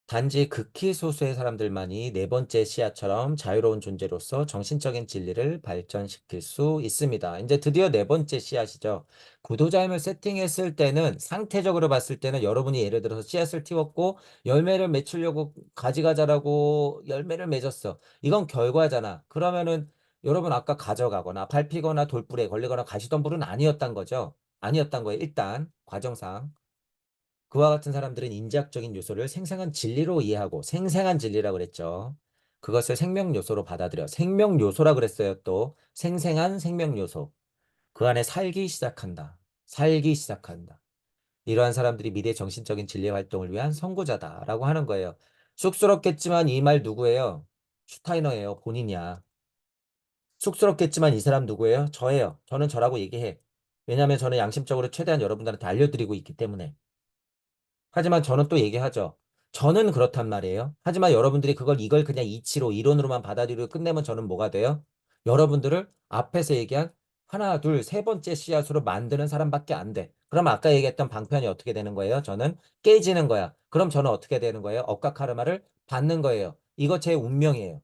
단지 극히 소수의 사람들만이 네 번째 씨앗처럼 자유로운 존재로서 정신적인 진리를 발전시킬 수 있습니다. 이제 드디어 네 번째 씨앗이죠. 구도자임을 세팅했을 때는 상태적으로 봤을 때는 여러분이 예를 들어서 씨앗을 틔웠고 열매를 맺히려고 가지가 자라고 열매를 맺었어. 이건 결과잖아. 그러면은 여러분 아까 가져가거나 밟히거나 돌불에 걸리거나 가시덤불은 아니었단 거죠. 아니었단 거예요. 일단 과정상. 그와 같은 사람들은 인지학적인 요소를 생생한 진리로 이해하고 생생한 진리라고 그랬죠. 그것을 생명 요소로 받아들여 생명 요소라 그랬어요. 또 생생한 생명 요소. 그 안에 살기 시작한다. 살기 시작한다. 이러한 사람들이 미래 정신적인 진리 활동을 위한 선구자다라고 하는 거예요. 쑥스럽겠지만 이 말 누구예요? 슈타이너예요. 본인이야. 쑥스럽겠지만 이 사람 누구예요? 저예요. 저는 저라고 얘기해. 왜냐하면 저는 양심적으로 최대한 여러분들한테 알려드리고 있기 때문에. 하지만 저는 또 얘기하죠. 저는 그렇단 말이에요. 하지만 여러분들이 이걸 그냥 이치로, 이론으로만 받아들이고 끝내면 저는 뭐가 돼요? 여러분들을 앞에서 얘기한 하나, 둘, 세 번째 씨앗으로 만드는 사람밖에 안 돼. 그럼 아까 얘기했던 방편이 어떻게 되는 거예요? 저는 깨지는 거야. 그럼 저는 어떻게 되는 거예요? 억과 카르마를 받는 거예요. 이거 제 운명이에요.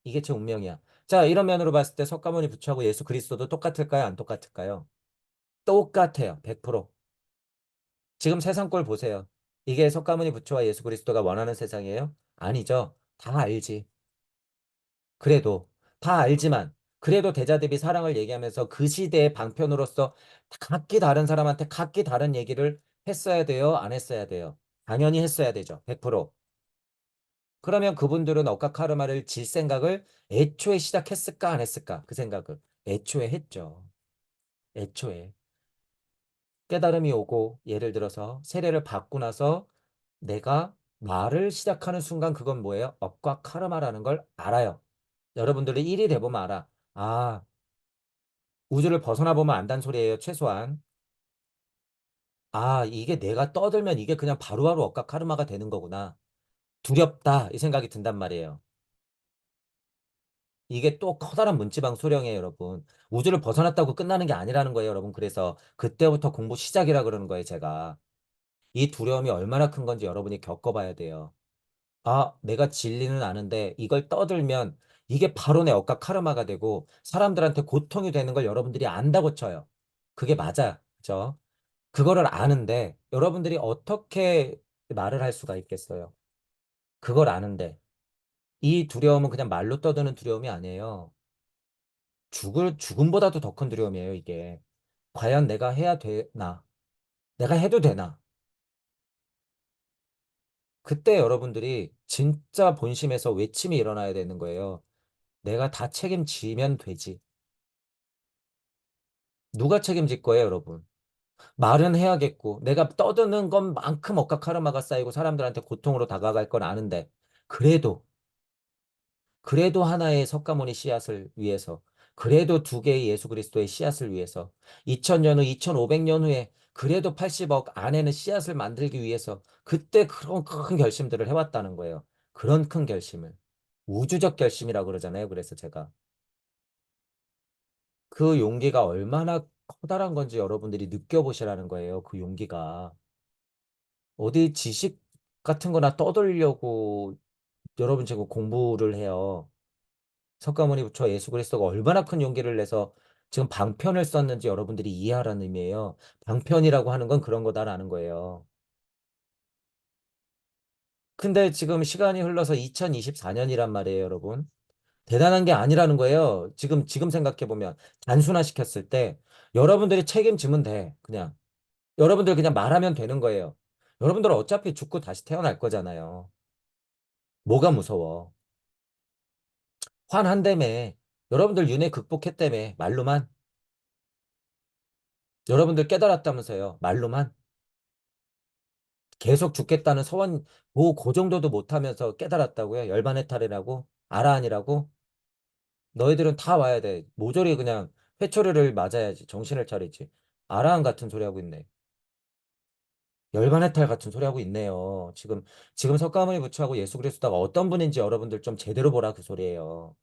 이게 제 운명이야. 자, 이런 면으로 봤을 때 석가모니 부처하고 예수 그리스도도 똑같을까요? 안 똑같을까요? 똑같아요. 100%. 지금 세상 꼴 보세요. 이게 석가모니 부처와 예수 그리스도가 원하는 세상이에요? 아니죠. 다 알지. 그래도 다 알지만 그래도 대자대비 사랑을 얘기하면서 그 시대의 방편으로서 각기 다른 사람한테 각기 다른 얘기를 했어야 돼요? 안 했어야 돼요? 당연히 했어야 되죠. 100%. 그러면 그분들은 억각 카르마를 질 생각을 애초에 시작했을까 안 했을까? 그 생각을 애초에 했죠. 애초에. 깨달음이 오고 예를 들어서 세례를 받고 나서 내가 말을 시작하는 순간 그건 뭐예요? 업과 카르마라는 걸 알아요. 여러분들이 일이 돼보면 알아. 아, 우주를 벗어나 보면 안단 소리예요. 최소한. 아, 이게 내가 떠들면 이게 그냥 바로바로 업과 카르마가 되는 거구나. 두렵다. 이 생각이 든단 말이에요. 이게 또 커다란 문지방 소령이에요, 여러분. 우주를 벗어났다고 끝나는 게 아니라는 거예요, 여러분. 그래서 그때부터 공부 시작이라 그러는 거예요, 제가. 이 두려움이 얼마나 큰 건지 여러분이 겪어봐야 돼요. 아, 내가 진리는 아는데 이걸 떠들면 이게 바로 내 억각 카르마가 되고 사람들한테 고통이 되는 걸 여러분들이 안다고 쳐요. 그게 맞아. 그죠? 그거를 아는데 여러분들이 어떻게 말을 할 수가 있겠어요? 그걸 아는데 이 두려움은 그냥 말로 떠드는 두려움이 아니에요. 죽음보다도 더 큰 두려움이에요, 이게. 과연 내가 해야 되나? 내가 해도 되나? 그때 여러분들이 진짜 본심에서 외침이 일어나야 되는 거예요. 내가 다 책임지면 되지. 누가 책임질 거예요, 여러분? 말은 해야겠고, 내가 떠드는 것만큼 억각 카르마가 쌓이고 사람들한테 고통으로 다가갈 건 아는데, 그래도, 그래도 하나의 석가모니 씨앗을 위해서, 그래도 두 개의 예수 그리스도의 씨앗을 위해서, 2000년 후, 2500년 후에, 그래도 80억 안에는 씨앗을 만들기 위해서, 그때 그런 큰 결심들을 해왔다는 거예요. 그런 큰 결심을. 우주적 결심이라고 그러잖아요. 그래서 제가. 그 용기가 얼마나 커다란 건지 여러분들이 느껴보시라는 거예요. 그 용기가. 어디 지식 같은 거나 떠들려고 여러분 지금 공부를 해요. 석가모니 부처 예수 그리스도가 얼마나 큰 용기를 내서 지금 방편을 썼는지 여러분들이 이해하라는 의미예요. 방편이라고 하는 건 그런 거다라는 거예요. 근데 지금 시간이 흘러서 2024년이란 말이에요, 여러분. 대단한 게 아니라는 거예요. 지금 생각해보면. 단순화시켰을 때 여러분들이 책임지면 돼. 그냥. 여러분들 그냥 말하면 되는 거예요. 여러분들은 어차피 죽고 다시 태어날 거잖아요. 뭐가 무서워? 환한다며. 여러분들 윤회 극복했다며. 말로만. 여러분들 깨달았다면서요. 말로만. 계속 죽겠다는 소원, 그 정도도 못하면서 깨달았다고요? 열반해탈이라고? 아라한이라고? 너희들은 다 와야 돼. 모조리 그냥 회초리를 맞아야지. 정신을 차리지. 아라한 같은 소리 하고 있네. 열반해탈 같은 소리 하고 있네요. 지금 석가모니 부처하고 예수 그리스도가 어떤 분인지 여러분들 좀 제대로 보라 그 소리예요.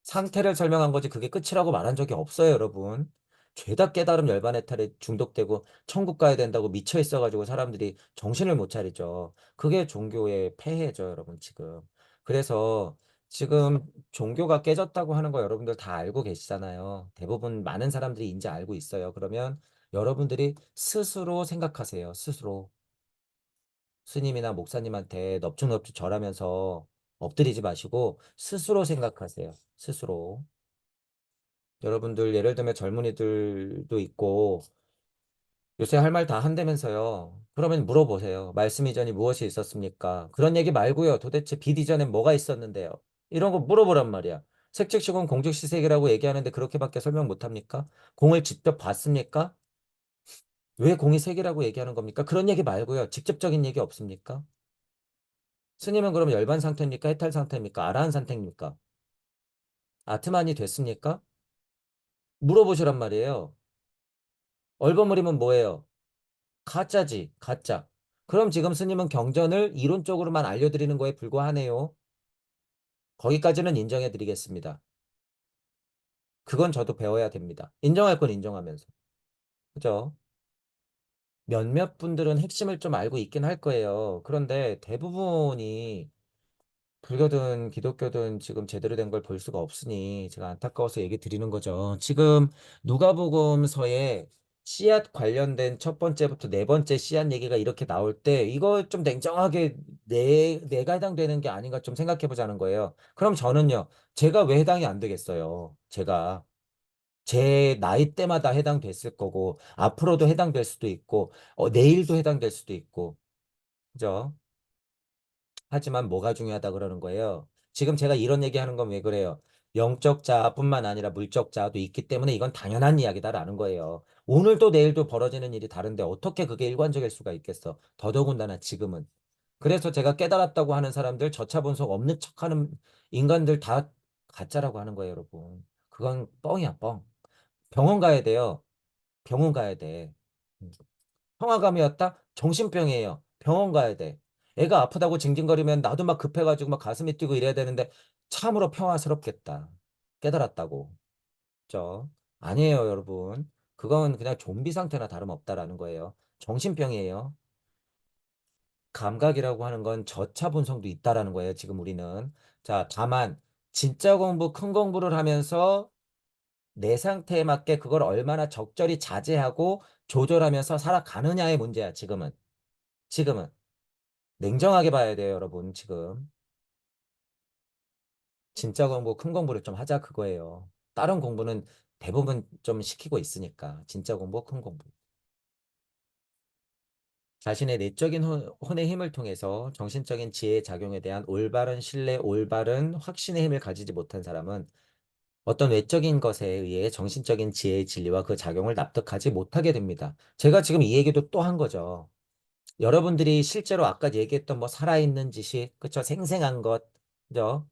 상태를 설명한 거지 그게 끝이라고 말한 적이 없어요, 여러분. 죄다 깨달음 열반 해탈에 중독되고 천국 가야 된다고 미쳐 있어가지고 사람들이 정신을 못 차리죠. 그게 종교의 폐해죠, 여러분, 지금. 그래서 지금 종교가 깨졌다고 하는 거 여러분들 다 알고 계시잖아요. 대부분 많은 사람들이 이제 알고 있어요. 그러면 여러분들이 스스로 생각하세요. 스스로. 스님이나 목사님한테 넙죽넙죽 절하면서 엎드리지 마시고 스스로 생각하세요. 스스로. 여러분들 예를 들면 젊은이들도 있고 요새 할 말 다 한다면서요. 그러면 물어보세요. 말씀 이전이 무엇이 있었습니까? 그런 얘기 말고요. 도대체 빛 이전엔 뭐가 있었는데요? 이런 거 물어보란 말이야. 색즉시공 공즉시색이라고 얘기하는데 그렇게밖에 설명 못 합니까? 공을 직접 봤습니까? 왜 공이 색이라고 얘기하는 겁니까? 그런 얘기 말고요. 직접적인 얘기 없습니까? 스님은 그럼 열반 상태입니까? 해탈 상태입니까? 아라한 상태입니까? 아트만이 됐습니까? 물어보시란 말이에요. 얼버무리면 뭐예요? 가짜지, 가짜. 그럼 지금 스님은 경전을 이론적으로만 알려드리는 거에 불과하네요. 거기까지는 인정해드리겠습니다. 그건 저도 배워야 됩니다. 인정할 건 인정하면서. 그죠? 몇몇 분들은 핵심을 좀 알고 있긴 할 거예요. 그런데 대부분이 불교든 기독교든 지금 제대로 된 걸 볼 수가 없으니 제가 안타까워서 얘기 드리는 거죠. 지금 누가복음서에 씨앗 관련된 첫 번째부터 네 번째 씨앗 얘기가 이렇게 나올 때 이거 좀 냉정하게 내가 해당되는 게 아닌가 좀 생각해 보자는 거예요. 그럼 저는요, 제가 왜 해당이 안 되겠어요? 제가 제 나이 때마다 해당됐을 거고 앞으로도 해당될 수도 있고 내일도 해당될 수도 있고 그죠? 하지만 뭐가 중요하다 그러는 거예요. 지금 제가 이런 얘기하는 건 왜 그래요? 영적 자아뿐만 아니라 물적 자아도 있기 때문에 이건 당연한 이야기다라는 거예요. 오늘도 내일도 벌어지는 일이 다른데 어떻게 그게 일관적일 수가 있겠어? 더더군다나 지금은. 그래서 제가 깨달았다고 하는 사람들, 저차분석 없는 척하는 인간들 다 가짜라고 하는 거예요, 여러분. 그건 뻥이야, 뻥. 병원 가야 돼요. 병원 가야 돼. 평화감이었다? 정신병이에요. 병원 가야 돼. 애가 아프다고 징징거리면 나도 막 급해가지고 막 가슴이 뛰고 이래야 되는데 참으로 평화스럽겠다. 깨달았다고. 그죠? 아니에요, 여러분. 그건 그냥 좀비 상태나 다름없다라는 거예요. 정신병이에요. 감각이라고 하는 건 저차 분석도 있다라는 거예요, 지금 우리는. 자, 다만 진짜 공부, 큰 공부를 하면서 내 상태에 맞게 그걸 얼마나 적절히 자제하고 조절하면서 살아가느냐의 문제야, 지금은. 지금은. 냉정하게 봐야 돼요, 여러분, 지금. 진짜 공부, 큰 공부를 좀 하자, 그거예요. 다른 공부는 대부분 좀 시키고 있으니까. 진짜 공부, 큰 공부. 자신의 내적인 혼의 힘을 통해서 정신적인 지혜의 작용에 대한 올바른 신뢰, 올바른 확신의 힘을 가지지 못한 사람은 어떤 외적인 것에 의해 정신적인 지혜의 진리와 그 작용을 납득하지 못하게 됩니다. 제가 지금 이 얘기도 또 한 거죠. 여러분들이 실제로 아까 얘기했던 뭐 살아있는 지식, 그쵸? 생생한 것, 그죠?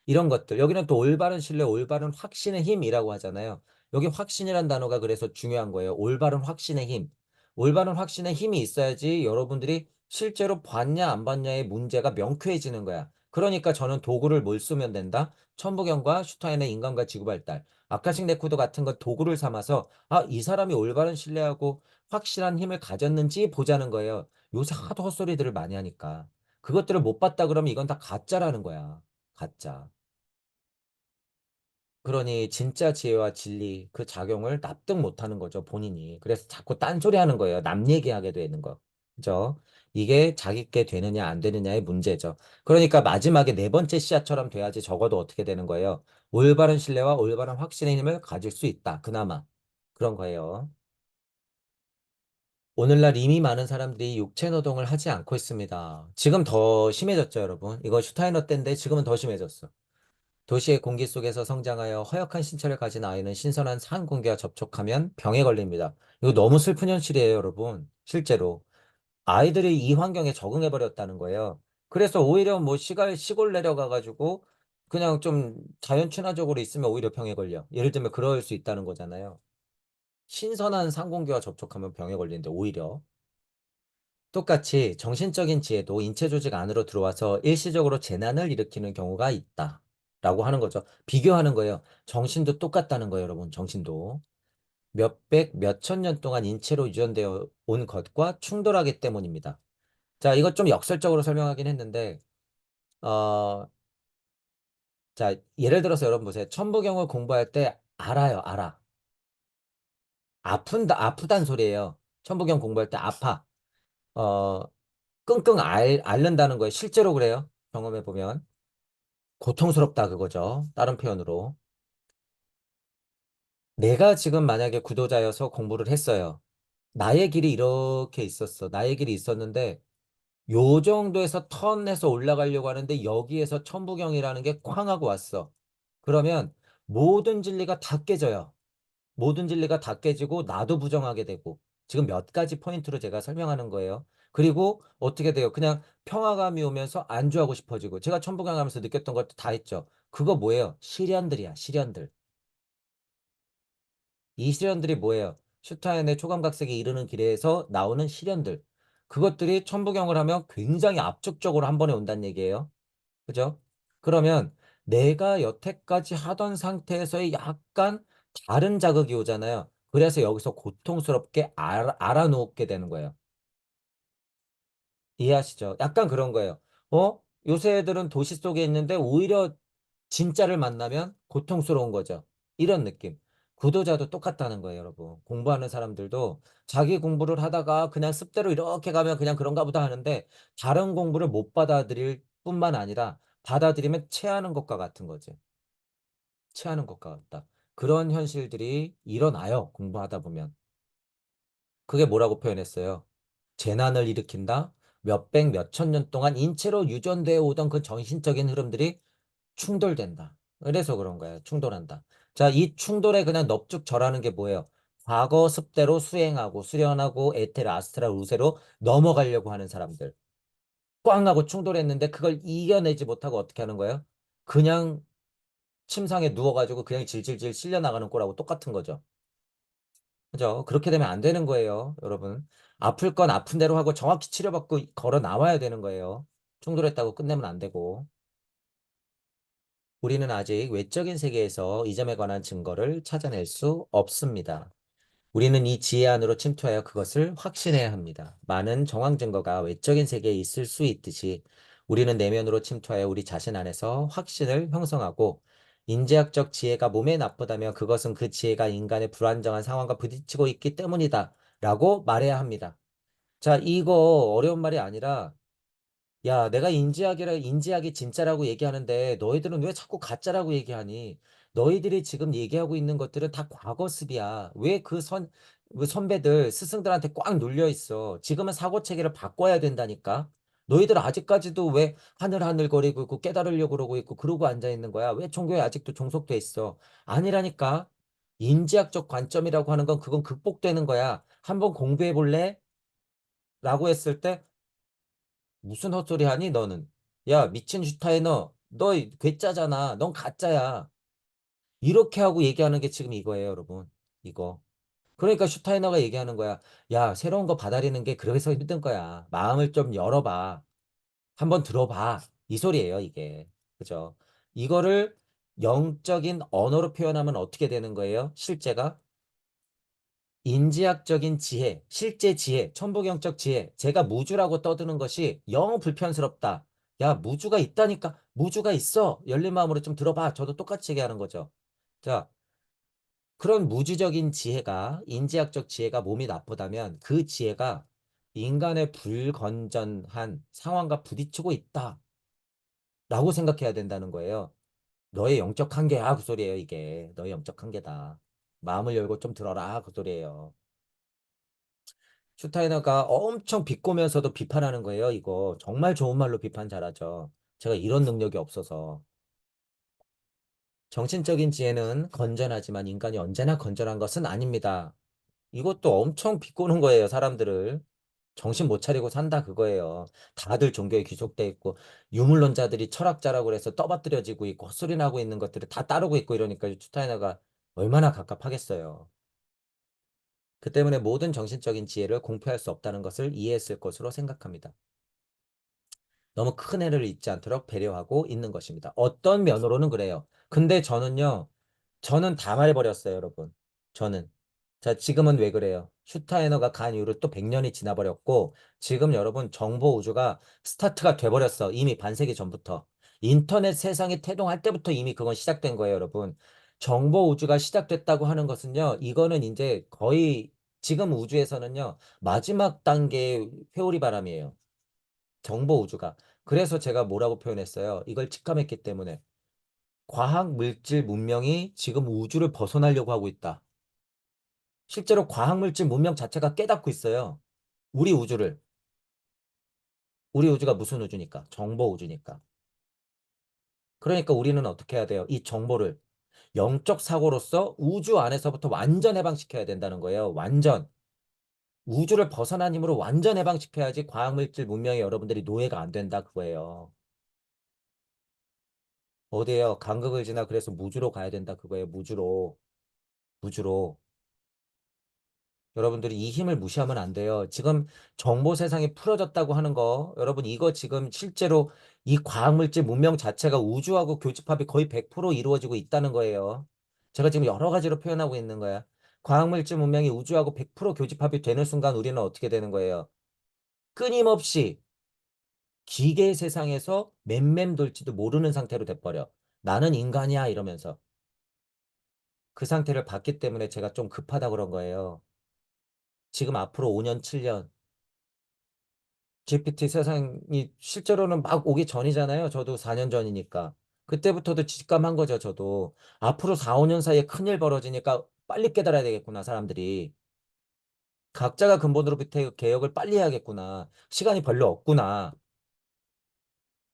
이런 것들. 여기는 또 올바른 신뢰, 올바른 확신의 힘이라고 하잖아요. 여기 확신이란 단어가 그래서 중요한 거예요. 올바른 확신의 힘. 올바른 확신의 힘이 있어야지 여러분들이 실제로 봤냐 안 봤냐의 문제가 명쾌해지는 거야. 그러니까 저는 도구를 뭘 쓰면 된다? 천부경과 슈타인의 인간과 지구발달, 아카식 레코드 같은 것 도구를 삼아서 이 사람이 올바른 신뢰하고 확실한 힘을 가졌는지 보자는 거예요. 요새 하도 헛소리들을 많이 하니까. 그것들을 못 봤다 그러면 이건 다 가짜라는 거야. 가짜. 그러니 진짜 지혜와 진리 그 작용을 납득 못하는 거죠, 본인이. 그래서 자꾸 딴소리 하는 거예요. 남 얘기하게 되는 거. 그죠? 이게 자기께 되느냐 안 되느냐의 문제죠. 그러니까 마지막에 네 번째 씨앗처럼 돼야지 적어도 어떻게 되는 거예요? 올바른 신뢰와 올바른 확신의 힘을 가질 수 있다. 그나마. 그런 거예요. 오늘날 이미 많은 사람들이 육체 노동을 하지 않고 있습니다. 지금 더 심해졌죠, 여러분. 이거 슈타이너 때인데 지금은 더 심해졌어. 도시의 공기 속에서 성장하여 허약한 신체를 가진 아이는 신선한 산 공기와 접촉하면 병에 걸립니다. 이거 너무 슬픈 현실이에요, 여러분. 실제로. 아이들이 이 환경에 적응해 버렸다는 거예요. 그래서 오히려 뭐 시골 내려가가지고 그냥 좀 자연 친화적으로 있으면 오히려 병에 걸려. 예를 들면 그럴 수 있다는 거잖아요. 신선한 산 공기와 접촉하면 병에 걸리는데 오히려. 똑같이 정신적인 지혜도 인체 조직 안으로 들어와서 일시적으로 재난을 일으키는 경우가 있다. 라고 하는 거죠. 비교하는 거예요. 정신도 똑같다는 거예요, 여러분. 정신도. 몇백, 몇천 년 동안 인체로 유전되어 온 것과 충돌하기 때문입니다. 자, 이것 좀 역설적으로 설명하긴 했는데, 어, 자, 예를 들어서 여러분 보세요. 천부경을 공부할 때 알아요, 알아. 아프단 소리예요. 천부경 공부할 때 아파. 어, 끙끙 앓는다는 거예요. 실제로 그래요. 경험해 보면. 고통스럽다 그거죠. 다른 표현으로. 내가 지금 만약에 구도자여서 공부를 했어요. 나의 길이 이렇게 있었어. 나의 길이 있었는데, 요 정도에서 턴해서 올라가려고 하는데, 여기에서 천부경이라는 게 쾅 하고 왔어. 그러면 모든 진리가 다 깨져요. 모든 진리가 다 깨지고, 나도 부정하게 되고, 지금 몇 가지 포인트로 제가 설명하는 거예요. 그리고 어떻게 돼요? 그냥 평화감이 오면서 안주하고 싶어지고, 제가 천부경 하면서 느꼈던 것도 다 했죠. 그거 뭐예요? 시련들이야, 시련들. 이 시련들이 뭐예요? 슈타인의 초감각색에 이르는 길에서 나오는 시련들. 그것들이 천부경을 하면 굉장히 압축적으로 한 번에 온다는 얘기예요. 그죠? 그러면 내가 여태까지 하던 상태에서의 약간 다른 자극이 오잖아요. 그래서 여기서 고통스럽게 알아놓게 되는 거예요. 이해하시죠? 약간 그런 거예요. 요새 애들은 도시 속에 있는데 오히려 진짜를 만나면 고통스러운 거죠. 이런 느낌. 구도자도 똑같다는 거예요, 여러분. 공부하는 사람들도 자기 공부를 하다가 그냥 습대로 이렇게 가면 그냥 그런가 보다 하는데 다른 공부를 못 받아들일 뿐만 아니라 받아들이면 체하는 것과 같은 거지. 체하는 것과 같다. 그런 현실들이 일어나요, 공부하다 보면. 그게 뭐라고 표현했어요? 재난을 일으킨다? 몇백, 몇천 년 동안 인체로 유전되어 오던 그 정신적인 흐름들이 충돌된다. 그래서 그런 거예요. 충돌한다. 자, 이 충돌에 그냥 넙죽 절하는 게 뭐예요? 과거 습대로 수행하고 수련하고 에테르, 아스트랄, 우세로 넘어가려고 하는 사람들. 꽝 하고 충돌했는데 그걸 이겨내지 못하고 어떻게 하는 거예요? 그냥 침상에 누워가지고 그냥 질질질 실려 나가는 꼴하고 똑같은 거죠. 그죠? 그렇게 되면 안 되는 거예요, 여러분. 아플 건 아픈 대로 하고 정확히 치료받고 걸어 나와야 되는 거예요. 충돌했다고 끝내면 안 되고. 우리는 아직 외적인 세계에서 이 점에 관한 증거를 찾아낼 수 없습니다. 우리는 이 지혜 안으로 침투하여 그것을 확신해야 합니다. 많은 정황 증거가 외적인 세계에 있을 수 있듯이 우리는 내면으로 침투하여 우리 자신 안에서 확신을 형성하고 인지학적 지혜가 몸에 나쁘다면 그것은 그 지혜가 인간의 불안정한 상황과 부딪히고 있기 때문이다 라고 말해야 합니다. 자, 이거 어려운 말이 아니라 야, 내가 인지학이 진짜라고 얘기하는데 너희들은 왜 자꾸 가짜라고 얘기하니? 너희들이 지금 얘기하고 있는 것들은 다 과거습이야. 왜 그 선배들, 스승들한테 꽉 눌려 있어? 지금은 사고 체계를 바꿔야 된다니까? 너희들 아직까지도 왜 하늘하늘거리고 있고 깨달으려고 그러고 있고 그러고 앉아 있는 거야? 왜 종교에 아직도 종속돼 있어? 아니라니까. 인지학적 관점이라고 하는 건 그건 극복되는 거야. 한번 공부해 볼래? 라고 했을 때 무슨 헛소리 하니 너는? 야 미친 슈타이너 너 괴짜잖아. 넌 가짜야. 이렇게 하고 얘기하는 게 지금 이거예요 여러분. 이거. 그러니까 슈타이너가 얘기하는 거야. 야 새로운 거 받아들이는 게 그래서 힘든 거야. 마음을 좀 열어봐. 한번 들어봐. 이 소리예요 이게. 그죠? 이거를 영적인 언어로 표현하면 어떻게 되는 거예요? 실제가? 인지학적인 지혜, 실제 지혜, 천부경적 지혜, 제가 무주라고 떠드는 것이 영 불편스럽다. 야, 무주가 있다니까. 무주가 있어. 열린 마음으로 좀 들어봐. 저도 똑같이 얘기하는 거죠. 자, 그런 무주적인 지혜가, 인지학적 지혜가 몸이 나쁘다면 그 지혜가 인간의 불건전한 상황과 부딪히고 있다. 라고 생각해야 된다는 거예요. 너의 영적 한계야. 그 소리예요, 이게. 너의 영적 한계다. 마음을 열고 좀 들어라. 그 소리예요. 슈타이너가 엄청 비꼬면서도 비판하는 거예요, 이거. 정말 좋은 말로 비판 잘하죠. 제가 이런 능력이 없어서. 정신적인 지혜는 건전하지만 인간이 언제나 건전한 것은 아닙니다. 이것도 엄청 비꼬는 거예요, 사람들을. 정신 못 차리고 산다 그거예요. 다들 종교에 귀속돼 있고 유물론자들이 철학자라고 해서 떠받들여지고 있고 헛소리 나고 있는 것들을 다 따르고 있고 이러니까 슈타이너가 얼마나 갑갑하겠어요. 그 때문에 모든 정신적인 지혜를 공표할 수 없다는 것을 이해했을 것으로 생각합니다. 너무 큰 애를 잊지 않도록 배려하고 있는 것입니다. 어떤 면으로는 그래요. 근데 저는요, 저는 다 말해버렸어요, 여러분. 저는. 자, 지금은 왜 그래요? 슈타이너가 간 이후로 또 100년이 지나버렸고, 지금 여러분 정보 우주가 스타트가 돼버렸어. 이미 반세기 전부터. 인터넷 세상이 태동할 때부터 이미 그건 시작된 거예요, 여러분. 정보 우주가 시작됐다고 하는 것은요, 이거는 이제 거의 지금 우주에서는요, 마지막 단계의 회오리 바람이에요. 정보 우주가. 그래서 제가 뭐라고 표현했어요? 이걸 직감했기 때문에. 과학, 물질, 문명이 지금 우주를 벗어나려고 하고 있다. 실제로 과학물질 문명 자체가 깨닫고 있어요. 우리 우주를. 우리 우주가 무슨 우주니까? 정보 우주니까. 그러니까 우리는 어떻게 해야 돼요? 이 정보를 영적 사고로서 우주 안에서부터 완전 해방시켜야 된다는 거예요. 완전. 우주를 벗어난 힘으로 완전 해방시켜야지 과학물질 문명에 여러분들이 노예가 안 된다 그거예요. 어디에요? 간극을 지나 그래서 무주로 가야 된다 그거예요. 무주로. 무주로. 여러분들이 이 힘을 무시하면 안 돼요. 지금 정보 세상이 풀어졌다고 하는 거, 여러분 이거 지금 실제로 이 과학물질 문명 자체가 우주하고 교집합이 거의 100% 이루어지고 있다는 거예요. 제가 지금 여러 가지로 표현하고 있는 거야. 과학물질 문명이 우주하고 100% 교집합이 되는 순간 우리는 어떻게 되는 거예요? 끊임없이 기계 세상에서 맴맴돌지도 모르는 상태로 돼버려. 나는 인간이야 이러면서. 그 상태를 봤기 때문에 제가 좀 급하다 그런 거예요. 지금 앞으로 5년, 7년 GPT 세상이 실제로는 막 오기 전이잖아요. 저도 4년 전이니까. 그때부터도 직감한 거죠, 저도. 앞으로 4, 5년 사이에 큰일 벌어지니까 빨리 깨달아야 되겠구나, 사람들이. 각자가 근본으로부터 개혁을 빨리 해야겠구나. 시간이 별로 없구나.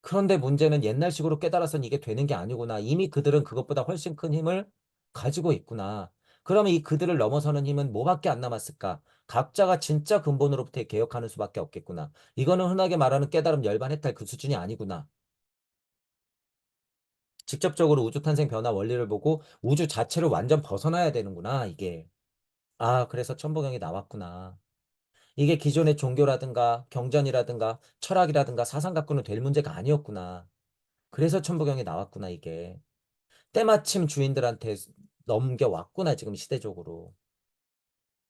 그런데 문제는 옛날식으로 깨달아서는 이게 되는 게 아니구나. 이미 그들은 그것보다 훨씬 큰 힘을 가지고 있구나. 그러면 이 그들을 넘어서는 힘은 뭐밖에 안 남았을까? 각자가 진짜 근본으로부터 개혁하는 수밖에 없겠구나. 이거는 흔하게 말하는 깨달음 열반 해탈 그 수준이 아니구나. 직접적으로 우주 탄생 변화 원리를 보고 우주 자체를 완전 벗어나야 되는구나, 이게. 아, 그래서 천부경이 나왔구나. 이게 기존의 종교라든가 경전이라든가 철학이라든가 사상 갖고는 될 문제가 아니었구나. 그래서 천부경이 나왔구나, 이게. 때마침 주인들한테 넘겨왔구나, 지금 시대적으로.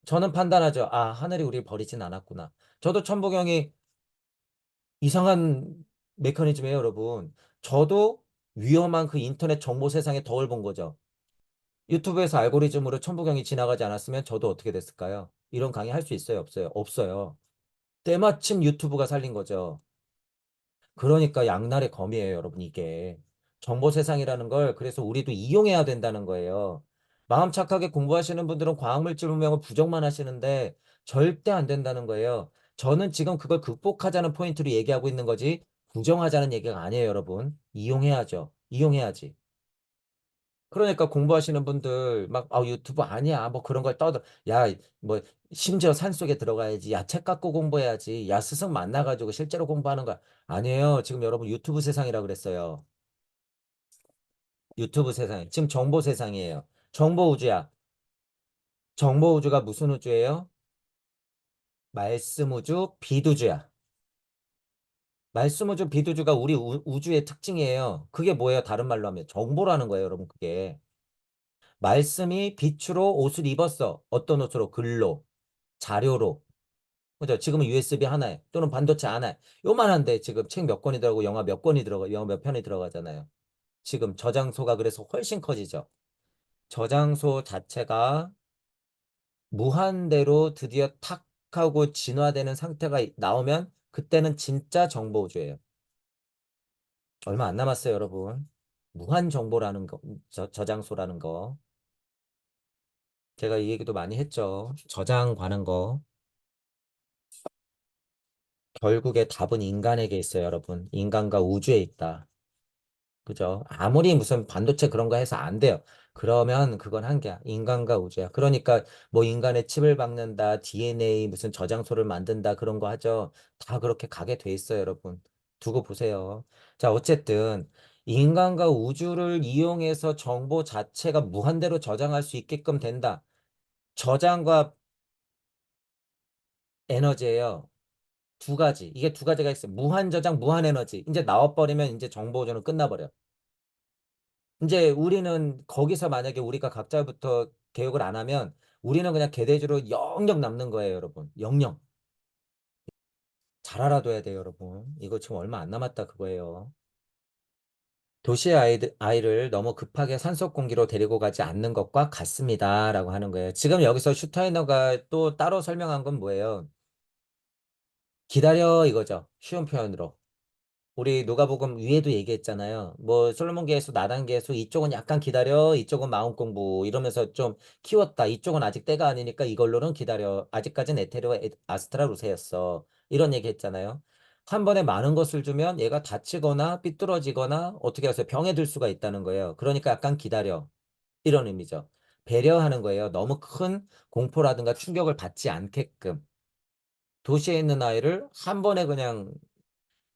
저는 판단하죠. 아, 하늘이 우리를 버리진 않았구나. 저도 천부경이 이상한 메커니즘이에요, 여러분. 저도 위험한 그 인터넷 정보 세상에 덕을 본 거죠. 유튜브에서 알고리즘으로 천부경이 지나가지 않았으면 저도 어떻게 됐을까요? 이런 강의 할 수 있어요, 없어요? 없어요. 때마침 유튜브가 살린 거죠. 그러니까 양날의 검이에요, 여러분, 이게. 정보 세상이라는 걸 그래서 우리도 이용해야 된다는 거예요. 마음 착하게 공부하시는 분들은 과학물질 문명을 부정만 하시는데 절대 안 된다는 거예요. 저는 지금 그걸 극복하자는 포인트로 얘기하고 있는 거지 부정하자는 얘기가 아니에요, 여러분. 이용해야죠. 이용해야지. 그러니까 공부하시는 분들 막 유튜브 아니야 뭐 그런 걸 떠들 야 뭐 심지어 산속에 들어가야지 야 책 갖고 공부해야지 야 스승 만나가지고 실제로 공부하는 거 아니에요. 지금 여러분 유튜브 세상이라 그랬어요. 유튜브 세상 지금 정보 세상이에요. 정보 우주야. 정보 우주가 무슨 우주예요? 말씀 우주 비두주야. 말씀 우주 비두주가 우리 우주의 특징이에요. 그게 뭐예요? 다른 말로 하면 정보라는 거예요, 여러분. 그게 말씀이 빛으로 옷을 입었어. 어떤 옷으로? 글로. 자료로. 그죠? 지금은 USB 하나에 또는 반도체 하나에 요만한데 지금 책 몇 권이 들어가고 영화 몇 권이 들어가 영화 몇 편이 들어가잖아요. 지금 저장소가 그래서 훨씬 커지죠. 저장소 자체가 무한대로 드디어 탁 하고 진화되는 상태가 나오면 그때는 진짜 정보 우주예요. 얼마 안 남았어요, 여러분. 무한 정보라는 거, 저장소라는 거. 제가 이 얘기도 많이 했죠. 저장 관한 거. 결국에 답은 인간에게 있어요, 여러분. 인간과 우주에 있다. 그죠? 아무리 무슨 반도체 그런 거 해서 안 돼요. 그러면 그건 한계야. 인간과 우주야. 그러니까 뭐 인간의 칩을 박는다, DNA 무슨 저장소를 만든다 그런 거 하죠. 다 그렇게 가게 돼 있어요, 여러분. 두고 보세요. 자, 어쨌든 인간과 우주를 이용해서 정보 자체가 무한대로 저장할 수 있게끔 된다. 저장과 에너지예요. 두 가지. 이게 두 가지가 있어요. 무한 저장, 무한 에너지. 이제 나와버리면 이제 정보 우주는 끝나버려. 이제 우리는 거기서 만약에 우리가 각자부터 개혁을 안 하면 우리는 그냥 개돼지로 영영 남는 거예요, 여러분. 영영. 잘 알아둬야 돼요, 여러분. 이거 지금 얼마 안 남았다 그거예요. 도시의 아이를 너무 급하게 산속 공기로 데리고 가지 않는 것과 같습니다. 라고 하는 거예요. 지금 여기서 슈타이너가 또 따로 설명한 건 뭐예요? 기다려 이거죠. 쉬운 표현으로. 우리 누가복음 위에도 얘기했잖아요. 뭐 솔로몬 계수, 나단 계수 이쪽은 약간 기다려, 이쪽은 마음 공부 이러면서 좀 키웠다. 이쪽은 아직 때가 아니니까 이걸로는 기다려. 아직까진 에테르와 아스트라 루세였어. 이런 얘기 했잖아요. 한 번에 많은 것을 주면 얘가 다치거나 삐뚤어지거나 어떻게 해서 병에 들 수가 있다는 거예요. 그러니까 약간 기다려. 이런 의미죠. 배려하는 거예요. 너무 큰 공포라든가 충격을 받지 않게끔. 도시에 있는 아이를 한 번에 그냥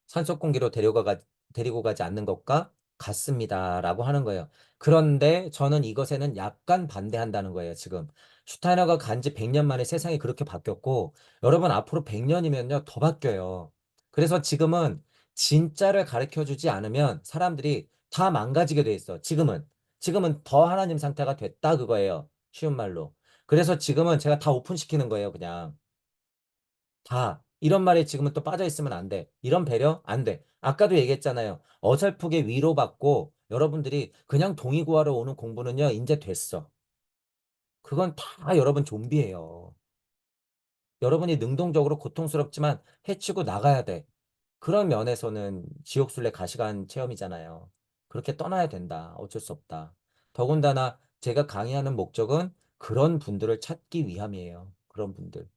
산소 공기로 데리고 가지 않는 것과 같습니다. 라고 하는 거예요. 그런데 저는 이것에는 약간 반대한다는 거예요, 지금. 슈타이너가 간지 100년 만에 세상이 그렇게 바뀌었고, 여러분 앞으로 100년이면요, 더 바뀌어요. 그래서 지금은 진짜를 가르쳐 주지 않으면 사람들이 다 망가지게 돼 있어. 지금은. 지금은 더 하나님 상태가 됐다, 그거예요. 쉬운 말로. 그래서 지금은 제가 다 오픈시키는 거예요, 그냥. 다. 이런 말에 지금은 또 빠져 있으면 안 돼. 이런 배려? 안 돼. 아까도 얘기했잖아요. 어설프게 위로받고 여러분들이 그냥 동의 구하러 오는 공부는요, 이제 됐어. 그건 다 여러분 좀비예요. 여러분이 능동적으로 고통스럽지만 해치고 나가야 돼. 그런 면에서는 지옥순례 가시관 체험이잖아요. 그렇게 떠나야 된다. 어쩔 수 없다. 더군다나 제가 강의하는 목적은 그런 분들을 찾기 위함이에요. 그런 분들.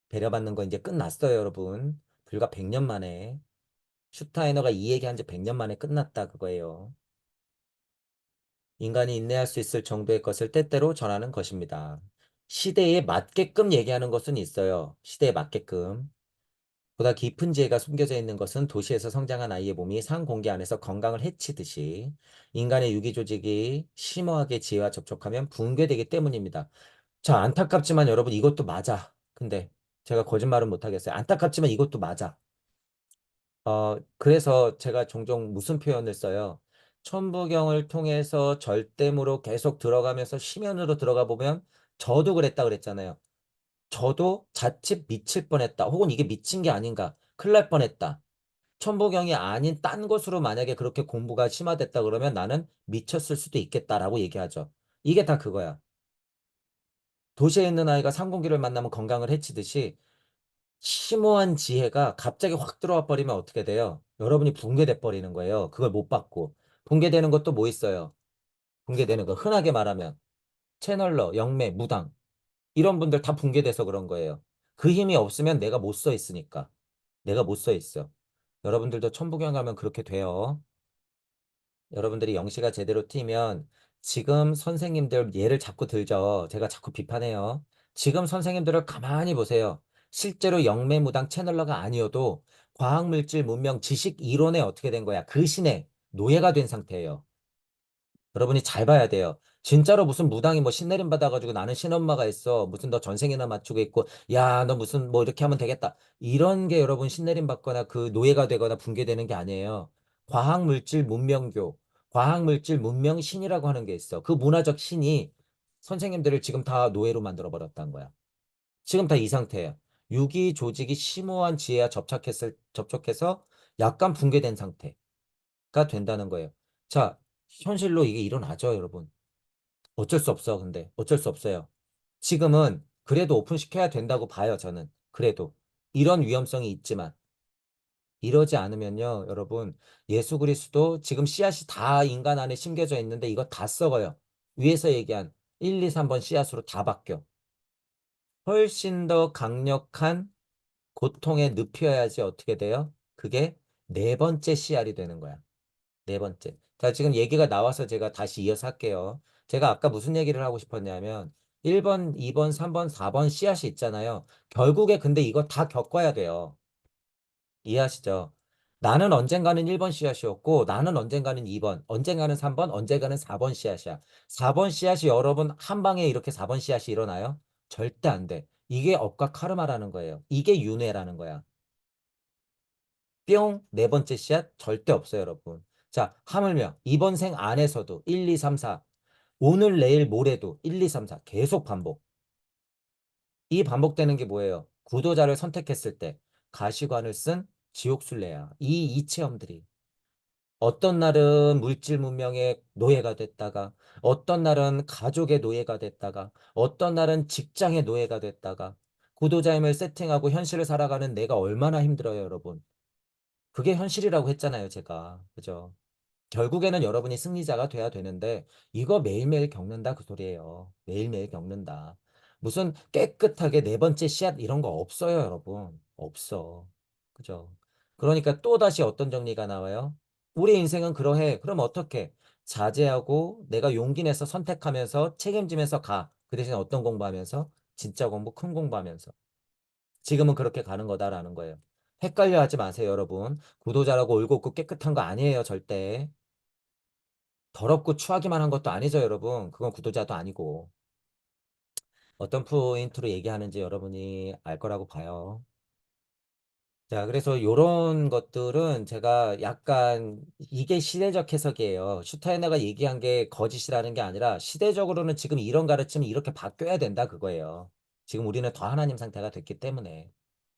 배려받는 거 이제 끝났어요, 여러분. 불과 100년 만에. 슈타이너가 이 얘기한 지 100년 만에 끝났다, 그거예요. 인간이 인내할 수 있을 정도의 것을 때때로 전하는 것입니다. 시대에 맞게끔 얘기하는 것은 있어요. 시대에 맞게끔. 보다 깊은 지혜가 숨겨져 있는 것은 도시에서 성장한 아이의 몸이 상공기 안에서 건강을 해치듯이 인간의 유기 조직이 심오하게 지혜와 접촉하면 붕괴되기 때문입니다. 자, 안타깝지만 여러분 이것도 맞아. 근데 제가 거짓말은 못하겠어요. 안타깝지만 이것도 맞아. 그래서 제가 종종 무슨 표현을 써요? 천부경을 통해서 절대무로 계속 들어가면서 심연으로 들어가 보면 저도 그랬다 그랬잖아요. 저도 자칫 미칠 뻔했다. 혹은 이게 미친 게 아닌가. 큰일 날 뻔했다. 천부경이 아닌 딴 것으로 만약에 그렇게 공부가 심화됐다 그러면 나는 미쳤을 수도 있겠다라고 얘기하죠. 이게 다 그거야. 도시에 있는 아이가 상공기를 만나면 건강을 해치듯이 심오한 지혜가 갑자기 확 들어와 버리면 어떻게 돼요? 여러분이 붕괴돼 버리는 거예요. 그걸 못 받고. 붕괴되는 것도 뭐 있어요? 붕괴되는 거. 흔하게 말하면 채널러, 영매, 무당 이런 분들 다 붕괴돼서 그런 거예요. 그 힘이 없으면 내가 못 써 있으니까. 내가 못 써 있어. 여러분들도 천부경 가면 그렇게 돼요. 여러분들이 영시가 제대로 튀면 지금 선생님들 예를 자꾸 들죠. 제가 자꾸 비판해요. 지금 선생님들을 가만히 보세요. 실제로 영매무당 채널러가 아니어도 과학물질 문명 지식 이론에 어떻게 된 거야? 그 신에 노예가 된 상태예요. 여러분이 잘 봐야 돼요. 진짜로 무슨 무당이 뭐 신내림 받아가지고 나는 신엄마가 있어. 무슨 너 전생이나 맞추고 있고, 야, 너 무슨 뭐 이렇게 하면 되겠다. 이런 게 여러분 신내림 받거나 그 노예가 되거나 붕괴되는 게 아니에요. 과학물질 문명교, 과학물질 문명신이라고 하는 게 있어. 그 문화적 신이 선생님들을 지금 다 노예로 만들어 버렸다는 거야. 지금 다 이 상태예요. 유기 조직이 심오한 지혜와 접촉해서 약간 붕괴된 상태. 가 된다는 거예요. 자, 현실로 이게 일어나죠, 여러분. 어쩔 수 없어, 근데. 어쩔 수 없어요. 지금은 그래도 오픈시켜야 된다고 봐요, 저는. 그래도. 이런 위험성이 있지만. 이러지 않으면요, 여러분. 예수 그리스도 지금 씨앗이 다 인간 안에 심겨져 있는데 이거 다 썩어요. 위에서 얘기한 1, 2, 3번 씨앗으로 다 바뀌어. 훨씬 더 강력한 고통에 눕혀야지 어떻게 돼요? 그게 네 번째 씨알이 되는 거야. 네 번째. 자, 지금 얘기가 나와서 제가 다시 이어서 할게요. 제가 아까 무슨 얘기를 하고 싶었냐면 1번, 2번, 3번, 4번 씨앗이 있잖아요. 결국에 근데 이거 다 겪어야 돼요. 이해하시죠? 나는 언젠가는 1번 씨앗이었고 나는 언젠가는 2번, 언젠가는 3번, 언젠가는 4번 씨앗이야. 4번 씨앗이 여러분 한 방에 이렇게 4번 씨앗이 일어나요? 절대 안 돼. 이게 업과 카르마라는 거예요. 이게 윤회라는 거야. 뿅! 네 번째 씨앗 절대 없어요, 여러분. 자, 하물며 이번 생 안에서도 1, 2, 3, 4. 오늘, 내일, 모레도 1, 2, 3, 4 계속 반복. 이 반복되는 게 뭐예요? 구도자를 선택했을 때 가시관을 쓴 지옥순례야. 이 이체험들이. 어떤 날은 물질 문명의 노예가 됐다가, 어떤 날은 가족의 노예가 됐다가, 어떤 날은 직장의 노예가 됐다가, 구도자임을 세팅하고 현실을 살아가는 내가 얼마나 힘들어요, 여러분. 그게 현실이라고 했잖아요, 제가. 그죠? 결국에는 여러분이 승리자가 돼야 되는데 이거 매일매일 겪는다 그 소리예요. 매일매일 겪는다. 무슨 깨끗하게 네 번째 씨앗 이런 거 없어요, 여러분. 없어. 그죠? 그러니까 또다시 어떤 정리가 나와요? 우리 인생은 그러해. 그럼 어떻게? 자제하고 내가 용기 내서 선택하면서 책임지면서 가. 그 대신 어떤 공부하면서? 진짜 공부, 큰 공부하면서. 지금은 그렇게 가는 거다라는 거예요. 헷갈려 하지 마세요, 여러분. 구도자라고 올곧고 깨끗한 거 아니에요, 절대. 더럽고 추하기만 한 것도 아니죠, 여러분. 그건 구도자도 아니고. 어떤 포인트로 얘기하는지 여러분이 알 거라고 봐요. 자, 그래서 요런 것들은 제가 약간 이게 시대적 해석이에요. 슈타이너가 얘기한 게 거짓이라는 게 아니라 시대적으로는 지금 이런 가르침이 이렇게 바뀌어야 된다 그거예요. 지금 우리는 더 하나님 상태가 됐기 때문에.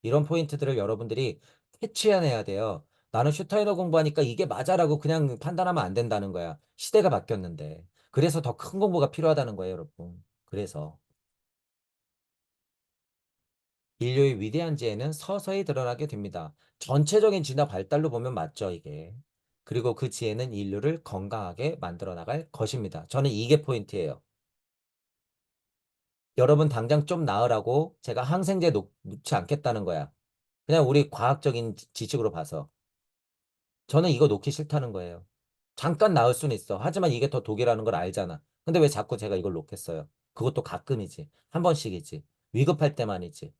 이런 포인트들을 여러분들이 캐치해내야 돼요. 나는 슈타이너 공부하니까 이게 맞아라고 그냥 판단하면 안 된다는 거야. 시대가 바뀌었는데. 그래서 더 큰 공부가 필요하다는 거예요, 여러분. 그래서. 인류의 위대한 지혜는 서서히 드러나게 됩니다. 전체적인 진화 발달로 보면 맞죠, 이게. 그리고 그 지혜는 인류를 건강하게 만들어 나갈 것입니다. 저는 이게 포인트예요. 여러분 당장 좀 나으라고 제가 항생제 놓지 않겠다는 거야. 그냥 우리 과학적인 지식으로 봐서. 저는 이거 놓기 싫다는 거예요. 잠깐 나을 수는 있어. 하지만 이게 더 독이라는 걸 알잖아. 근데 왜 자꾸 제가 이걸 놓겠어요? 그것도 가끔이지. 한 번씩이지. 위급할 때만이지.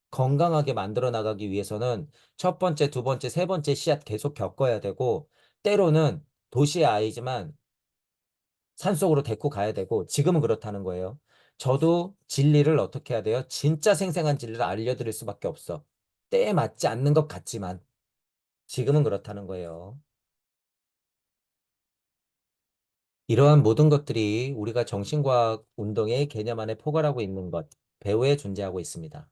건강하게 만들어 나가기 위해서는 첫 번째, 두 번째, 세 번째 씨앗 계속 겪어야 되고, 때로는 도시의 아이지만 산속으로 데리고 가야 되고, 지금은 그렇다는 거예요. 저도 진리를 어떻게 해야 돼요? 진짜 생생한 진리를 알려드릴 수밖에 없어. 때에 맞지 않는 것 같지만, 지금은 그렇다는 거예요. 이러한 모든 것들이 우리가 정신과학 운동의 개념 안에 포괄하고 있는 것, 배후에 존재하고 있습니다.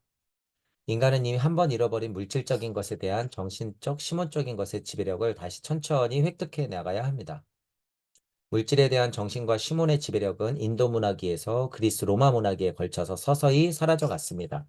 인간은 이미 한 번 잃어버린 물질적인 것에 대한 정신적, 심원적인 것의 지배력을 다시 천천히 획득해 나가야 합니다. 물질에 대한 정신과 심원의 지배력은 인도 문화기에서 그리스 로마 문화기에 걸쳐서 서서히 사라져 갔습니다.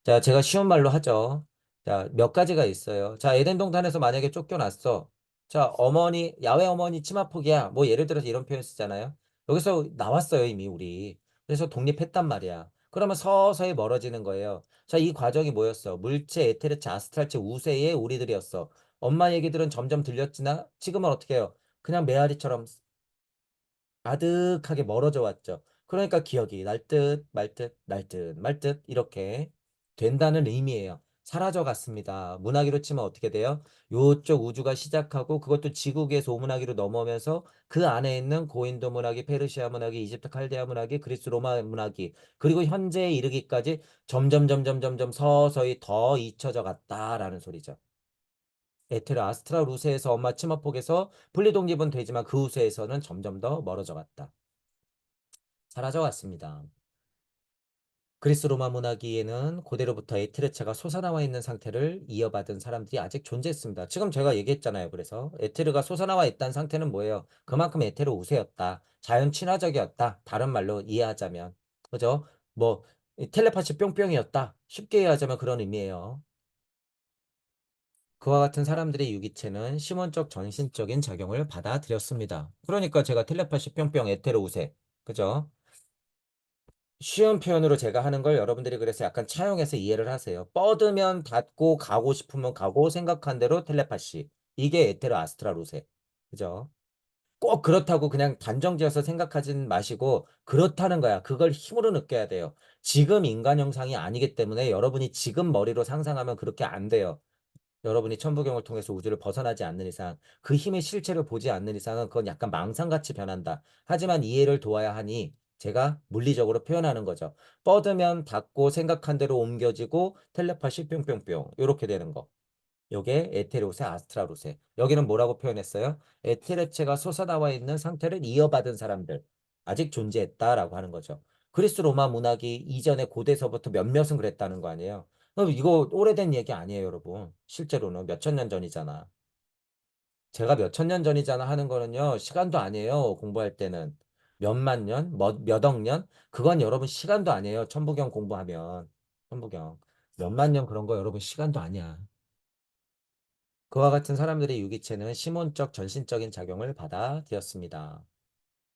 자, 제가 쉬운 말로 하죠. 자, 몇 가지가 있어요. 자, 에덴 동산에서 만약에 쫓겨났어. 자, 어머니, 야외 어머니 치마 폭이야. 뭐 예를 들어서 이런 표현 쓰잖아요. 여기서 나왔어요, 이미 우리. 그래서 독립했단 말이야. 그러면 서서히 멀어지는 거예요. 자, 이 과정이 뭐였어? 물체, 에테르체, 아스트랄체, 우세의 우리들이었어. 엄마 얘기들은 점점 들렸지나 지금은 어떻게 해요? 그냥 메아리처럼 아득하게 멀어져 왔죠. 그러니까 기억이 날 듯, 말 듯, 날 듯, 말 듯, 이렇게 된다는 의미예요. 사라져 갔습니다. 문화기로 치면 어떻게 돼요? 요쪽 우주가 시작하고 그것도 지구계에서 오문화기로 넘어오면서 그 안에 있는 고인도 문화기, 페르시아 문화기, 이집트 칼데아 문화기, 그리스 로마 문화기, 그리고 현재에 이르기까지 점점 서서히 더 잊혀져 갔다라는 소리죠. 에테르 아스트랄 우세에서 엄마 치마폭에서 분리독립은 되지만 그 우세에서는 점점 더 멀어져 갔다. 사라져갔습니다. 그리스 로마 문화기에는 고대로부터 에테르체가 솟아나와 있는 상태를 이어받은 사람들이 아직 존재했습니다. 지금 제가 얘기했잖아요. 그래서 에테르가 솟아나와 있다는 상태는 뭐예요? 그만큼 에테르 우세였다. 자연 친화적이었다. 다른 말로 이해하자면. 그죠? 뭐 텔레파시 뿅뿅이었다. 쉽게 이해하자면 그런 의미예요. 그와 같은 사람들의 유기체는 심원적 정신적인 작용을 받아들였습니다. 그러니까 제가 텔레파시 뿅뿅 에테르 우세. 그죠? 쉬운 표현으로 제가 하는 걸 여러분들이 그래서 약간 차용해서 이해를 하세요. 뻗으면 닿고 가고 싶으면 가고 생각한 대로 텔레파시. 이게 에테르 아스트랄 우세. 그죠? 꼭 그렇다고 그냥 단정지어서 생각하진 마시고 그렇다는 거야. 그걸 힘으로 느껴야 돼요. 지금 인간 형상이 아니기 때문에 여러분이 지금 머리로 상상하면 그렇게 안 돼요. 여러분이 천부경을 통해서 우주를 벗어나지 않는 이상 그 힘의 실체를 보지 않는 이상은 그건 약간 망상같이 변한다. 하지만 이해를 도와야 하니 제가 물리적으로 표현하는 거죠. 뻗으면 닿고 생각한 대로 옮겨지고 텔레파시 뿅뿅뿅 이렇게 되는 거. 요게 에테르오세, 아스트라로세. 여기는 뭐라고 표현했어요? 에테르체가 솟아나와 있는 상태를 이어받은 사람들. 아직 존재했다라고 하는 거죠. 그리스 로마 문학이 이전에 고대서부터 몇몇은 그랬다는 거 아니에요? 그럼 이거 오래된 얘기 아니에요, 여러분. 실제로는 몇천 년 전이잖아. 제가 몇천 년 전이잖아 하는 거는요, 시간도 아니에요. 공부할 때는. 몇만 년, 몇억 년? 그건 여러분 시간도 아니에요. 천부경 공부하면. 천부경. 몇만 년 그런 거 여러분 시간도 아니야. 그와 같은 사람들의 유기체는 시몬적 전신적인 작용을 받아들였습니다.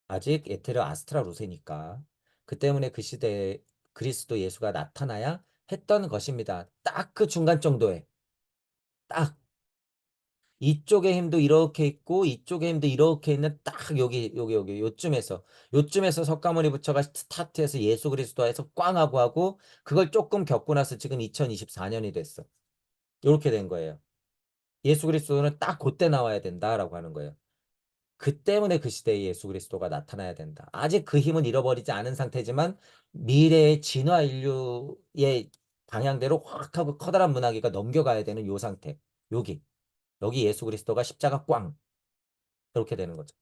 아직 에테르 아스트라 루세니까. 그 때문에 그 시대에 그리스도 예수가 나타나야 했던 것입니다. 딱 그 중간 정도에. 딱 이쪽의 힘도 이렇게 있고 이쪽의 힘도 이렇게 있는 딱 여기 요쯤에서 석가모니 부처가 스타트해서 예수 그리스도에서 꽝 하고 그걸 조금 겪고 나서 지금 2024년이 됐어. 이렇게 된 거예요. 예수 그리스도는 딱 그때 나와야 된다라고 하는 거예요. 그 때문에 그 시대에 예수 그리스도가 나타나야 된다. 아직 그 힘은 잃어버리지 않은 상태지만 미래의 진화 인류의 방향대로 확 하고 커다란 문화기가 넘겨가야 되는 요 상태. 여기. 여기 예수 그리스도가 십자가 꽝. 그렇게 되는 거죠.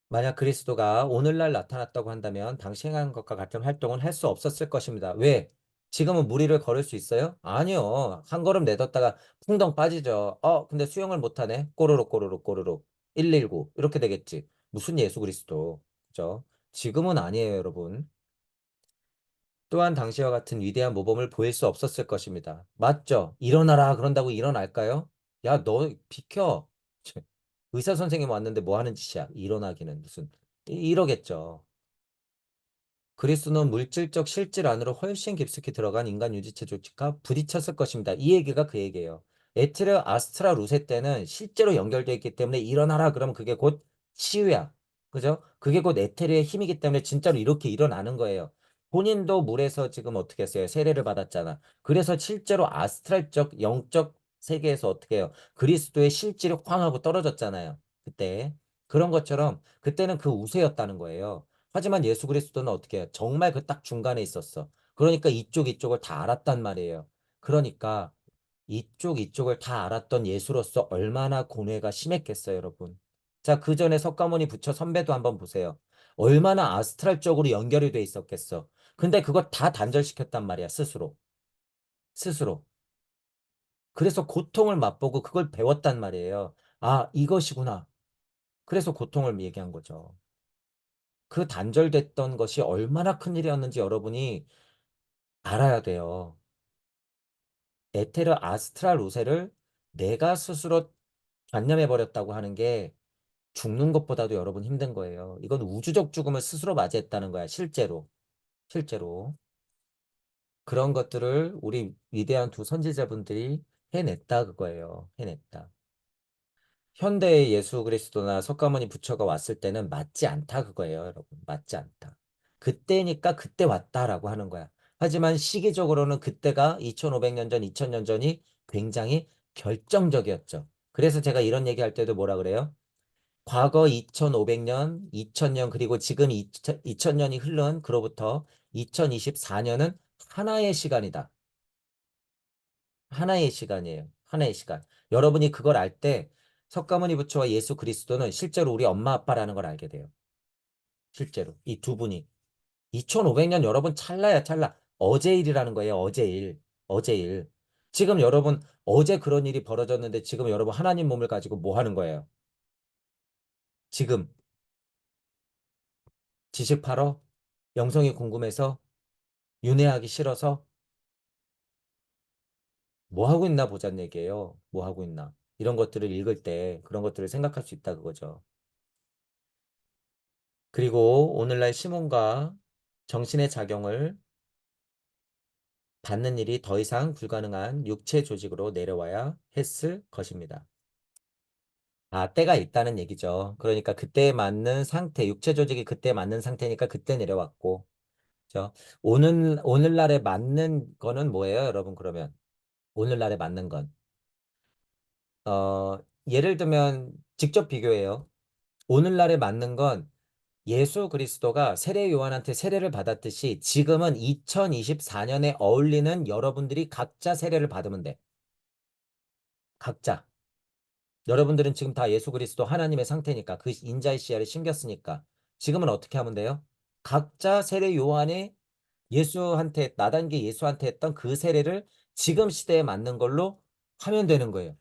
만약 그리스도가 오늘날 나타났다고 한다면 당시 행한 것과 같은 활동은 할 수 없었을 것입니다. 왜? 지금은 무리를 걸을 수 있어요? 아니요. 한 걸음 내뒀다가 풍덩 빠지죠. 근데 수영을 못하네. 꼬르륵 꼬르륵 꼬르륵. 119 이렇게 되겠지. 무슨 예수 그리스도. 그죠? 지금은 아니에요, 여러분. 또한 당시와 같은 위대한 모범을 보일 수 없었을 것입니다. 맞죠? 일어나라 그런다고 일어날까요? 야, 너 비켜. 의사 선생님 왔는데 뭐 하는 짓이야? 일어나기는 무슨 이러겠죠. 그리스는 물질적 실질 안으로 훨씬 깊숙이 들어간 인간 유지체 조직과 부딪혔을 것입니다. 이 얘기가 그 얘기예요. 에트르 아스트라 루세 때는 실제로 연결되어 있기 때문에 일어나라 그러면 그게 곧 치유야. 그죠? 그게 곧 에테르의 힘이기 때문에 진짜로 이렇게 일어나는 거예요. 본인도 물에서 지금 어떻게 했어요? 세례를 받았잖아. 그래서 실제로 아스트랄적 영적 세계에서 어떻게 해요? 그리스도의 실질이 쾅 하고 떨어졌잖아요. 그때. 그런 것처럼 그때는 그 우세였다는 거예요. 하지만 예수 그리스도는 어떻게 해요? 정말 그 딱 중간에 있었어. 그러니까 이쪽을 다 알았단 말이에요. 그러니까 이쪽을 다 알았던 예수로서 얼마나 고뇌가 심했겠어요, 여러분. 자, 그 전에 석가모니 부처 선배도 한번 보세요. 얼마나 아스트랄적으로 연결이 돼 있었겠어. 근데 그거 다 단절시켰단 말이야, 스스로. 스스로. 그래서 고통을 맛보고 그걸 배웠단 말이에요. 아, 이것이구나. 그래서 고통을 얘기한 거죠. 그 단절됐던 것이 얼마나 큰일이었는지 여러분이 알아야 돼요. 에테르 아스트랄 로세를 내가 스스로 관념해버렸다고 하는 게 죽는 것보다도 여러분 힘든 거예요. 이건 우주적 죽음을 스스로 맞이했다는 거야, 실제로. 실제로. 그런 것들을 우리 위대한 두 선지자분들이 해냈다, 그거예요. 해냈다. 현대의 예수 그리스도나 석가모니 부처가 왔을 때는 맞지 않다 그거예요, 여러분. 맞지 않다. 그때니까 그때 왔다라고 하는 거야. 하지만 시기적으로는 그때가 2500년 전, 2000년 전이 굉장히 결정적이었죠. 그래서 제가 이런 얘기할 때도 뭐라 그래요? 과거 2500년, 2000년 그리고 지금 2000년이 흐른 그로부터 2024년은 하나의 시간이다. 하나의 시간이에요. 하나의 시간. 여러분이 그걸 알 때 석가모니 부처와 예수 그리스도는 실제로 우리 엄마 아빠라는 걸 알게 돼요. 실제로. 이 두 분이. 2500년 여러분 찰나야 찰나. 어제 일이라는 거예요. 어제 일. 어제 일. 지금 여러분 어제 그런 일이 벌어졌는데 지금 여러분 하나님 몸을 가지고 뭐 하는 거예요? 지금 지식 팔어? 영성이 궁금해서? 윤회하기 싫어서? 뭐 하고 있나 보자는 얘기예요. 뭐 하고 있나. 이런 것들을 읽을 때 그런 것들을 생각할 수 있다 그거죠. 그리고 오늘날 시몬과 정신의 작용을 받는 일이 더 이상 불가능한 육체 조직으로 내려와야 했을 것입니다. 아, 때가 있다는 얘기죠. 그러니까 그때에 맞는 상태, 육체 조직이 그때에 맞는 상태니까 그때 내려왔고, 그죠? 오늘날에 맞는 거는 뭐예요, 여러분, 그러면? 오늘날에 맞는 건. 예를 들면, 직접 비교해요. 오늘날에 맞는 건 예수 그리스도가 세례 요한한테 세례를 받았듯이 지금은 2024년에 어울리는 여러분들이 각자 세례를 받으면 돼. 각자. 여러분들은 지금 다 예수 그리스도 하나님의 상태니까 그 인자의 씨알을 심겼으니까 지금은 어떻게 하면 돼요? 각자 세례 요한이 예수한테 나단계 예수한테 했던 그 세례를 지금 시대에 맞는 걸로 하면 되는 거예요.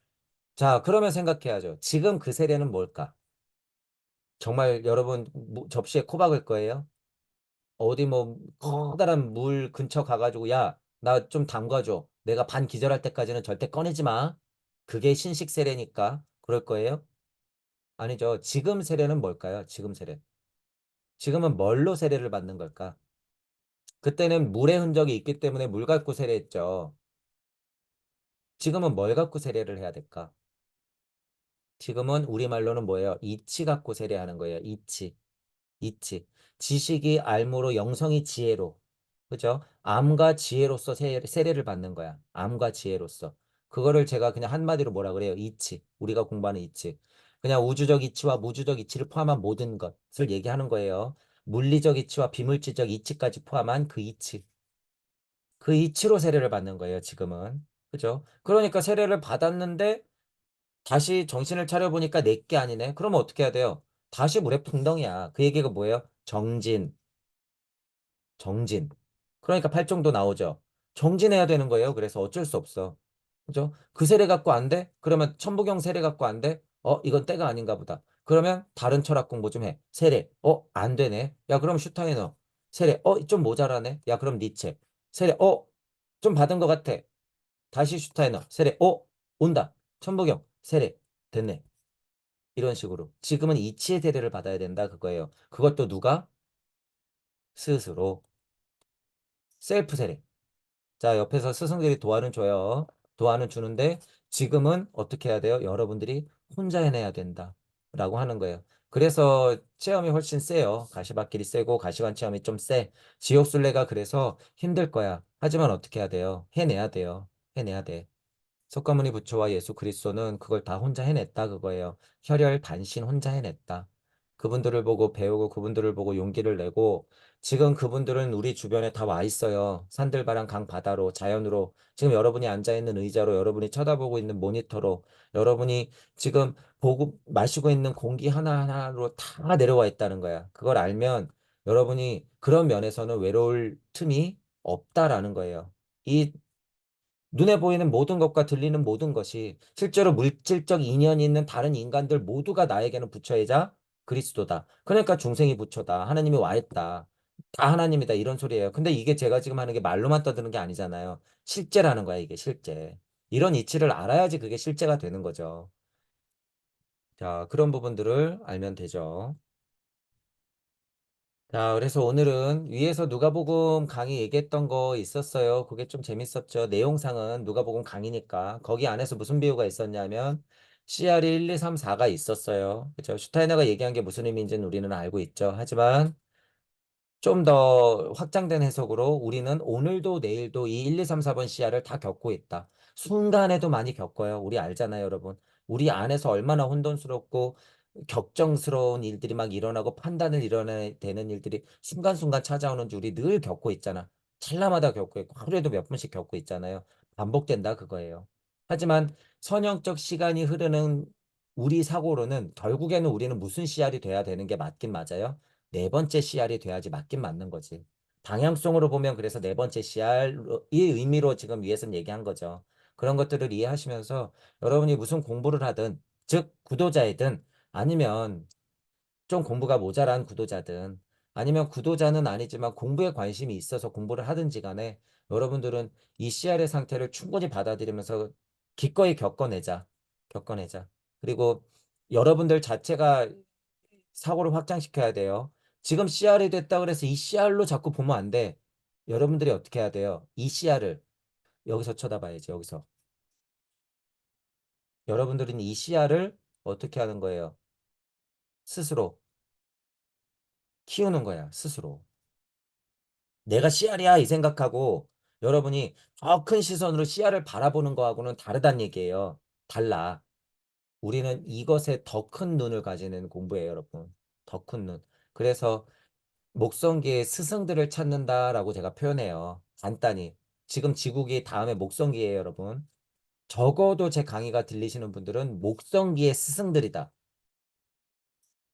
자, 그러면 생각해야죠. 지금 그 세례는 뭘까? 정말 여러분 접시에 코 박을 거예요. 어디 뭐 커다란 물 근처 가가지고 야, 나 좀 담가줘. 내가 반 기절할 때까지는 절대 꺼내지 마. 그게 신식 세례니까 그럴 거예요. 아니죠. 지금 세례는 뭘까요? 지금 세례. 지금은 뭘로 세례를 받는 걸까? 그때는 물의 흔적이 있기 때문에 물 갖고 세례했죠. 지금은 뭘 갖고 세례를 해야 될까? 지금은 우리말로는 뭐예요? 이치 갖고 세례하는 거예요. 이치. 이치. 지식이 알무로 영성이 지혜로. 그죠? 암과 지혜로서 세례를 받는 거야. 암과 지혜로서. 그거를 제가 그냥 한마디로 뭐라 그래요? 이치. 우리가 공부하는 이치. 그냥 우주적 이치와 무주적 이치를 포함한 모든 것을 얘기하는 거예요. 물리적 이치와 비물질적 이치까지 포함한 그 이치. 그 이치로 세례를 받는 거예요, 지금은. 그죠? 그러니까 세례를 받았는데 다시 정신을 차려보니까 내게 아니네. 그러면 어떻게 해야 돼요? 다시 물에 풍덩이야. 그 얘기가 뭐예요? 정진, 정진. 그러니까 팔정도 나오죠. 정진해야 되는 거예요. 그래서 어쩔 수 없어. 그죠? 그 세례 갖고 안 돼? 그러면 천부경 세례 갖고 안 돼? 이건 때가 아닌가 보다. 그러면 다른 철학 공부 좀 해. 세례. 안 되네. 야, 그럼 슈타이너. 세례. 좀 모자라네. 야, 그럼 니체. 세례. 좀 받은 것 같아. 다시 슈타이너. 세례. 온다. 천부경. 세례. 됐네. 이런 식으로. 지금은 이치의 세례를 받아야 된다. 그거예요. 그것도 누가? 스스로. 셀프 세례. 자, 옆에서 스승들이 도와는 줘요. 도와는 주는데 지금은 어떻게 해야 돼요? 여러분들이 혼자 해내야 된다. 라고 하는 거예요. 그래서 체험이 훨씬 세요. 가시밭길이 세고 가시관 체험이 좀 세. 지옥순례가 그래서 힘들 거야. 하지만 어떻게 해야 돼요? 해내야 돼요. 해내야 돼. 석가모니 부처와 예수 그리스도는 그걸 다 혼자 해냈다 그거예요. 혈혈 단신 혼자 해냈다. 그분들을 보고 배우고 그분들을 보고 용기를 내고 지금 그분들은 우리 주변에 다 와 있어요. 산들바람 강 바다로 자연으로 지금 여러분이 앉아 있는 의자로 여러분이 쳐다보고 있는 모니터로 여러분이 지금 보고 마시고 있는 공기 하나하나로 다 내려와 있다는 거야. 그걸 알면 여러분이 그런 면에서는 외로울 틈이 없다라는 거예요. 이 눈에 보이는 모든 것과 들리는 모든 것이 실제로 물질적 인연이 있는 다른 인간들 모두가 나에게는 부처이자 그리스도다. 그러니까 중생이 부처다. 하나님이 와 있다. 다 하나님이다. 이런 소리예요. 근데 이게 제가 지금 하는 게 말로만 떠드는 게 아니잖아요. 실제라는 거야, 이게 실제. 이런 이치를 알아야지 그게 실제가 되는 거죠. 자, 그런 부분들을 알면 되죠. 자, 그래서 오늘은 위에서 누가복음 강의 얘기했던 거 있었어요. 그게 좀 재밌었죠. 내용상은 누가복음 강의니까. 거기 안에서 무슨 비유가 있었냐면 CR이 1, 2, 3, 4가 있었어요. 그죠? 슈타이너가 얘기한 게 무슨 의미인지는 우리는 알고 있죠. 하지만 좀 더 확장된 해석으로 우리는 오늘도 내일도 이 1, 2, 3, 4번 시야를 다 겪고 있다. 순간에도 많이 겪어요. 우리 알잖아요, 여러분. 우리 안에서 얼마나 혼돈스럽고 격정스러운 일들이 막 일어나고 판단을 일어나야 되는 일들이 순간순간 찾아오는지 우리 늘 겪고 있잖아. 찰나마다 겪고 있고 하루에도 몇 번씩 겪고 있잖아요. 반복된다 그거예요. 하지만 선형적 시간이 흐르는 우리 사고로는 결국에는 우리는 무슨 씨알이 돼야 되는 게 맞긴 맞아요. 네 번째 CR이 돼야지 맞긴 맞는 거지. 방향성으로 보면 그래서 네 번째 CR 이 의미로 지금 위에서는 얘기한 거죠. 그런 것들을 이해하시면서 여러분이 무슨 공부를 하든 즉 구도자이든 아니면 좀 공부가 모자란 구도자든 아니면 구도자는 아니지만 공부에 관심이 있어서 공부를 하든지 간에 여러분들은 이 CR의 상태를 충분히 받아들이면서 기꺼이 겪어내자. 겪어내자. 그리고 여러분들 자체가 사고를 확장시켜야 돼요. 지금 CR이 됐다 그래서 이 CR로 자꾸 보면 안 돼. 여러분들이 어떻게 해야 돼요? 이 CR을 여기서 쳐다봐야지, 여기서. 여러분들은 이 CR을 어떻게 하는 거예요? 스스로 키우는 거야, 스스로. 내가 CR이야, 이 생각하고 여러분이 더 큰 시선으로 CR을 바라보는 거하고는 다르단 얘기예요. 달라. 우리는 이것에 더 큰 눈을 가지는 공부예요, 여러분. 더 큰 눈. 그래서 목성기의 스승들을 찾는다라고 제가 표현해요. 간단히. 지금 지국이 다음에 목성기예요, 여러분. 적어도 제 강의가 들리시는 분들은 목성기의 스승들이다.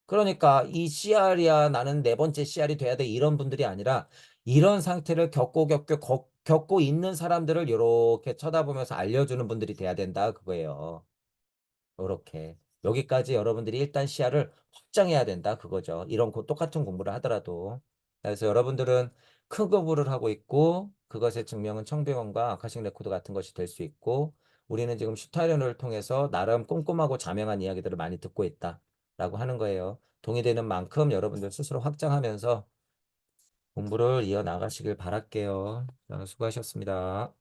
그러니까 이 CR이야 나는 네 번째 CR이 돼야 돼 이런 분들이 아니라 이런 상태를 겪고 있는 사람들을 이렇게 쳐다보면서 알려주는 분들이 돼야 된다 그거예요. 요렇게. 여기까지 여러분들이 일단 시야를 확장해야 된다 그거죠. 이런 똑같은 공부를 하더라도. 그래서 여러분들은 큰 공부를 하고 있고 그것의 증명은 청배원과 아카식 레코드 같은 것이 될 수 있고 우리는 지금 슈타이너를 통해서 나름 꼼꼼하고 자명한 이야기들을 많이 듣고 있다라고 하는 거예요. 동의되는 만큼 여러분들 스스로 확장하면서 공부를 이어나가시길 바랄게요. 수고하셨습니다.